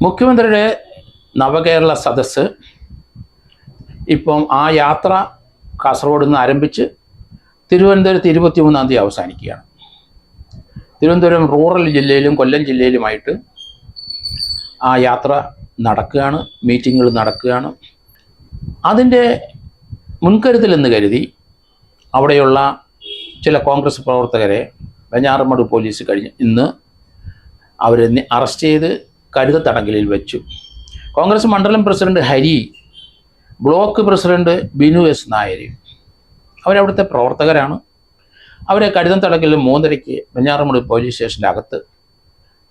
മുഖ്യമന്ത്രിയുടെ നവകേരള സദസ്സ് ഇപ്പം ആ യാത്ര കാസർഗോഡ് നിന്ന് ആരംഭിച്ച് തിരുവനന്തപുരത്ത് 23-ാം തീയതി അവസാനിക്കുകയാണ്. തിരുവനന്തപുരം റൂറൽ ജില്ലയിലും കൊല്ലം ജില്ലയിലുമായിട്ട് ആ യാത്ര നടക്കുകയാണ്, മീറ്റിങ്ങുകൾ നടക്കുകയാണ്. അതിൻ്റെ മുൻകരുതലെന്ന് കരുതി അവിടെയുള്ള ചില കോൺഗ്രസ് പ്രവർത്തകരെ വെഞ്ഞാറമ്മൂട് പോലീസ് ഇന്ന് അവരെ അറസ്റ്റ് ചെയ്ത് കരുതത്തടങ്കലിൽ വെച്ചു. കോൺഗ്രസ് മണ്ഡലം president Hari, block president Binu S Nair അവരവിടുത്തെ പ്രവർത്തകരാണ്. അവരെ കരുതത്തടങ്കലിൽ 3:30 വെഞ്ഞാറമ്മൂട് പോലീസ് സ്റ്റേഷൻ്റെ അകത്ത്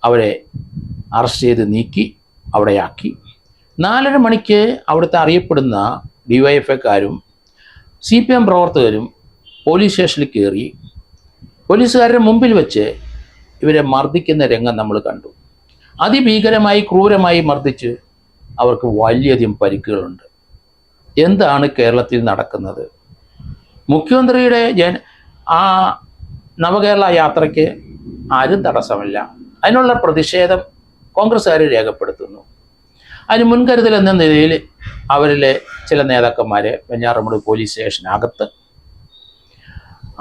അവരെ അറസ്റ്റ് ചെയ്ത് നീക്കി അവിടെയാക്കി. 4:30 മണിക്ക് അവിടുത്തെ അറിയപ്പെടുന്ന DYFIക്കാരും CPM പ്രവർത്തകരും പോലീസ് സ്റ്റേഷനിൽ കയറി പോലീസുകാരുടെ മുമ്പിൽ വെച്ച് ഇവരെ മർദ്ദിക്കുന്ന രംഗം നമ്മൾ കണ്ടു. അതിഭീകരമായി ക്രൂരമായി മർദ്ദിച്ച് അവർക്ക് വളരെയധികം പരിക്കുകളുണ്ട്. എന്താണ് കേരളത്തിൽ നടക്കുന്നത്? മുഖ്യമന്ത്രിയുടെ ആ നവകേരള യാത്രയ്ക്ക് ആരും തടസ്സമില്ല. അതിനുള്ള പ്രതിഷേധം കോൺഗ്രസ്സുകാർ രേഖപ്പെടുത്തുന്നു. അതിന് മുൻകരുതൽ എന്ന നിലയിൽ അവരിലെ ചില നേതാക്കന്മാരെ വെഞ്ഞാറമ്മൂട് പോലീസ് സ്റ്റേഷനകത്ത്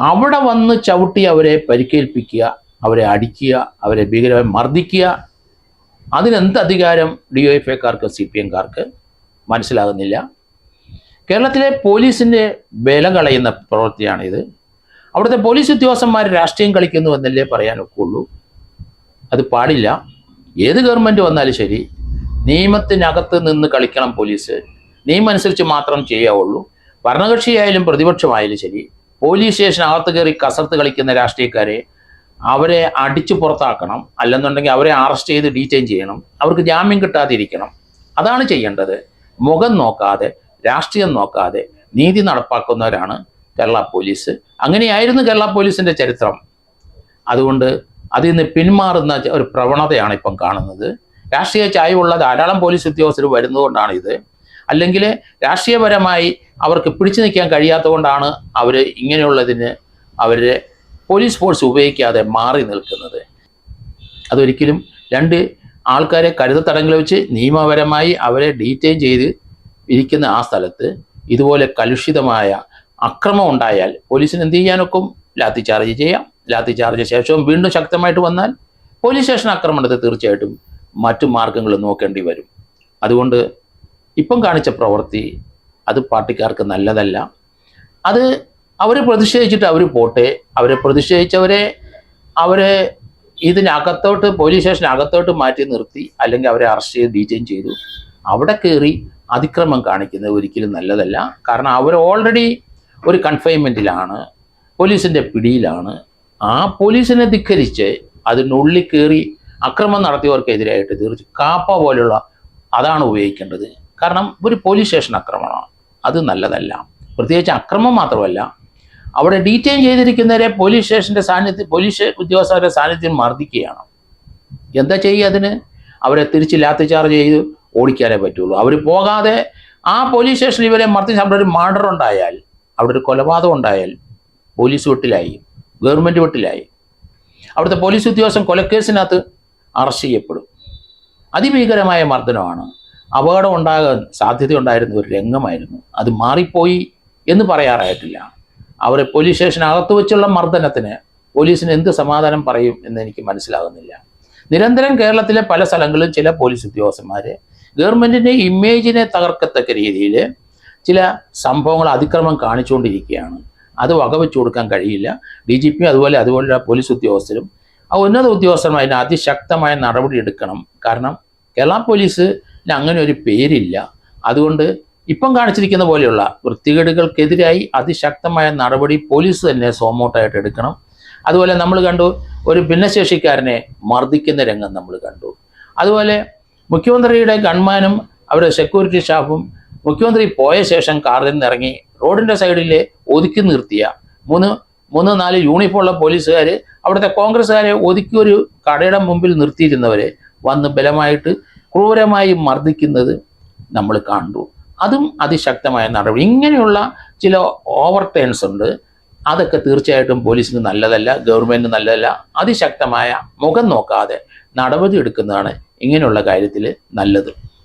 അവിടെ വന്ന് ചവിട്ടി അവരെ പരിക്കേൽപ്പിക്കുക, അവരെ അടിക്കുക, അവരെ ഭീകരമായി മർദ്ദിക്കുക. അതിനെന്ത് അധികാരം DYFIക്കാർക്ക് CPMകാർക്ക് മനസ്സിലാകുന്നില്ല. കേരളത്തിലെ പോലീസിൻ്റെ വില കളയുന്ന പ്രവൃത്തിയാണിത്. അവിടുത്തെ പോലീസ് ഉദ്യോഗസ്ഥന്മാർ രാഷ്ട്രീയം കളിക്കുന്നു എന്നല്ലേ പറയാനൊക്കുള്ളൂ. അത് പാടില്ല. ഏത് ഗവൺമെൻറ് വന്നാലും ശരി, നിയമത്തിനകത്ത് നിന്ന് കളിക്കണം പോലീസ്. നിയമം അനുസരിച്ച് മാത്രം ചെയ്യാവുള്ളൂ. ഭരണകക്ഷിയായാലും പ്രതിപക്ഷമായാലും ശരി, പോലീസ് സ്റ്റേഷനകത്ത് കയറി കസർത്ത് കളിക്കുന്ന രാഷ്ട്രീയക്കാരെ അവരെ അടിച്ചു പുറത്താക്കണം. അല്ലെന്നുണ്ടെങ്കിൽ അവരെ അറസ്റ്റ് ചെയ്ത് ഡീറ്റെയിൻ ചെയ്യണം. അവർക്ക് ജാമ്യം കിട്ടാതിരിക്കണം. അതാണ് ചെയ്യേണ്ടത്. മുഖം നോക്കാതെ, രാഷ്ട്രീയം നോക്കാതെ നീതി നടപ്പാക്കുന്നവരാണ് കേരള പോലീസ്. അങ്ങനെയായിരുന്നു കേരള പോലീസിൻ്റെ ചരിത്രം. അതുകൊണ്ട് അതിൽ നിന്ന് പിന്മാറുന്ന ഒരു പ്രവണതയാണ് ഇപ്പം കാണുന്നത്. രാഷ്ട്രീയ ചായ്വുള്ള ധാരാളം പോലീസ് ഉദ്യോഗസ്ഥർ വരുന്നതുകൊണ്ടാണ് ഇത്. അല്ലെങ്കിൽ രാഷ്ട്രീയപരമായി അവർക്ക് പിടിച്ചു നിൽക്കാൻ കഴിയാത്തത് കൊണ്ടാണ് അവർ ഇങ്ങനെയുള്ളതിന് അവരുടെ പോലീസ് ഫോഴ്സ് ഉപയോഗിക്കാതെ മാറി നിൽക്കുന്നത്. അതൊരിക്കലും രണ്ട് ആൾക്കാരെ കരുതത്തടങ്കിൽ വെച്ച് നിയമപരമായി അവരെ ഡീറ്റെയിൻ ചെയ്ത് ഇരിക്കുന്ന ആ സ്ഥലത്ത് ഇതുപോലെ കലുഷിതമായ അക്രമം ഉണ്ടായാൽ പോലീസിന് എന്ത് ചെയ്യാനൊക്കും? ലാത്തി ചാർജ് ചെയ്യാം. ലാത്തി ചാർജ് ശേഷവും വീണ്ടും ശക്തമായിട്ട് വന്നാൽ പോലീസ് സ്റ്റേഷൻ ആക്രമണത്തെ തീർച്ചയായിട്ടും മറ്റു മാർഗങ്ങൾ നോക്കേണ്ടി വരും. അതുകൊണ്ട് ഇപ്പം കാണിച്ച പ്രവൃത്തി അത് പാർട്ടിക്കാർക്ക് നല്ലതല്ല. അത് അവർ പ്രതിഷേധിച്ചിട്ട് അവർ പോട്ടെ. അവരെ പ്രതിഷേധിച്ചവരെ ഇതിനകത്തോട്ട് പോലീസ് സ്റ്റേഷനകത്തോട്ട് മാറ്റി നിർത്തി അല്ലെങ്കിൽ അവരെ അറസ്റ്റ് ചെയ്ത് ഡീറ്റെയിൻ ചെയ്തു. അവിടെ കയറി അതിക്രമം കാണിക്കുന്നത് ഒരിക്കലും നല്ലതല്ല. കാരണം അവർ ഓൾറെഡി ഒരു കൺഫൈൻമെൻറ്റിലാണ്, പോലീസിൻ്റെ പിടിയിലാണ്. ആ പോലീസിനെ ധിക്കരിച്ച് അതിനുള്ളിൽ കയറി അക്രമം നടത്തിയവർക്കെതിരായിട്ട് തീർച്ചയായും കാപ്പ പോലുള്ള അതാണ് ഉപയോഗിക്കേണ്ടത്. കാരണം ഒരു പോലീസ് സ്റ്റേഷൻ ആക്രമണമാണ്, അത് നല്ലതല്ല. പ്രത്യേകിച്ച് അക്രമം മാത്രമല്ല, അവിടെ ഡീറ്റെയിൻ ചെയ്തിരിക്കുന്നവരെ പോലീസ് സ്റ്റേഷൻ്റെ സാന്നിധ്യം, പോലീസ് ഉദ്യോഗസ്ഥരുടെ സാന്നിധ്യം മർദ്ദിക്കുകയാണ്. എന്താ ചെയ്യുക അതിന്? അവരെ തിരിച്ച് ലാത്തി ചാർജ് ചെയ്ത് ഓടിക്കാനേ പറ്റുള്ളൂ. അവർ പോകാതെ ആ പോലീസ് സ്റ്റേഷനിൽ ഇവരെ മർദ്ദിച്ച് അവിടെ ഒരു മർഡർ ഉണ്ടായാൽ, അവിടെ ഒരു കൊലപാതകം ഉണ്ടായാൽ പോലീസ് വെട്ടിലായി, ഗവൺമെൻറ് വെട്ടിലായി. അവിടുത്തെ പോലീസ് ഉദ്യോഗസ്ഥൻ കൊലക്കേസിനകത്ത് അറസ്റ്റ് ചെയ്യപ്പെടും. അതിഭീകരമായ മർദ്ദനമാണ്. അപകടം ഉണ്ടാകാൻ സാധ്യതയുണ്ടായിരുന്ന ഒരു രംഗമായിരുന്നു. അത് മാറിപ്പോയി എന്ന് പറയാറായിട്ടില്ല. അവരെ പോലീസ് സ്റ്റേഷനകത്ത് വെച്ചുള്ള മർദ്ദനത്തിന് പോലീസിന് എന്ത് സമാധാനം പറയും എന്ന് എനിക്ക് മനസ്സിലാകുന്നില്ല. നിരന്തരം കേരളത്തിലെ പല സ്ഥലങ്ങളിലും ചില പോലീസ് ഉദ്യോഗസ്ഥന്മാർ ഗവൺമെൻറ്റിൻ്റെ ഇമേജിനെ തകർക്കത്തക്ക രീതിയിൽ ചില സംഭവങ്ങൾ അതിക്രമം കാണിച്ചുകൊണ്ടിരിക്കുകയാണ്. അത് വകവെച്ചു കൊടുക്കാൻ കഴിയില്ല. DGP അതുപോലെയുള്ള പോലീസ് ഉദ്യോഗസ്ഥരും ആ ഉന്നത ഉദ്യോഗസ്ഥരും അതിന് അതിശക്തമായ നടപടി എടുക്കണം. കാരണം കേരള പോലീസിന് അങ്ങനെ ഒരു പേരില്ല. അതുകൊണ്ട് ഇപ്പം കാണിച്ചിരിക്കുന്ന പോലെയുള്ള വൃത്തികേടുകൾക്കെതിരായി അതിശക്തമായ നടപടി പോലീസ് തന്നെ സോമോട്ടായിട്ട് എടുക്കണം. അതുപോലെ നമ്മൾ കണ്ടു ഒരു ഭിന്നശേഷിക്കാരനെ മർദ്ദിക്കുന്ന രംഗം നമ്മൾ കണ്ടു. അതുപോലെ മുഖ്യമന്ത്രിയുടെ ഗൺമാനും അവരുടെ സെക്യൂരിറ്റി സ്റ്റാഫും മുഖ്യമന്ത്രി പോയ ശേഷം കാറിൽ നിന്ന് ഇറങ്ങി റോഡിൻ്റെ സൈഡിൽ ഒതുക്കി നിർത്തിയ 3-4 യൂണിഫോമുള്ള പോലീസുകാർ അവിടുത്തെ കോൺഗ്രസ്സുകാരെ ഒതുക്കി ഒരു കടയുടെ മുമ്പിൽ നിർത്തിയിരുന്നവരെ വന്ന് ബലമായിട്ട് ക്രൂരമായി മർദ്ദിക്കുന്നത് നമ്മൾ കണ്ടു. അതും അതിശക്തമായ നടപടി. ഇങ്ങനെയുള്ള ചില ഓവർ ടേൺസ് ഉണ്ട്. അതൊക്കെ തീർച്ചയായിട്ടും പോലീസിന് നല്ലതല്ല, ഗവൺമെൻറ്റിന് നല്ലതല്ല. അതിശക്തമായ മുഖം നോക്കാതെ നടപടി എടുക്കുന്നതാണ് ഇങ്ങനെയുള്ള കാര്യത്തിൽ നല്ലത്.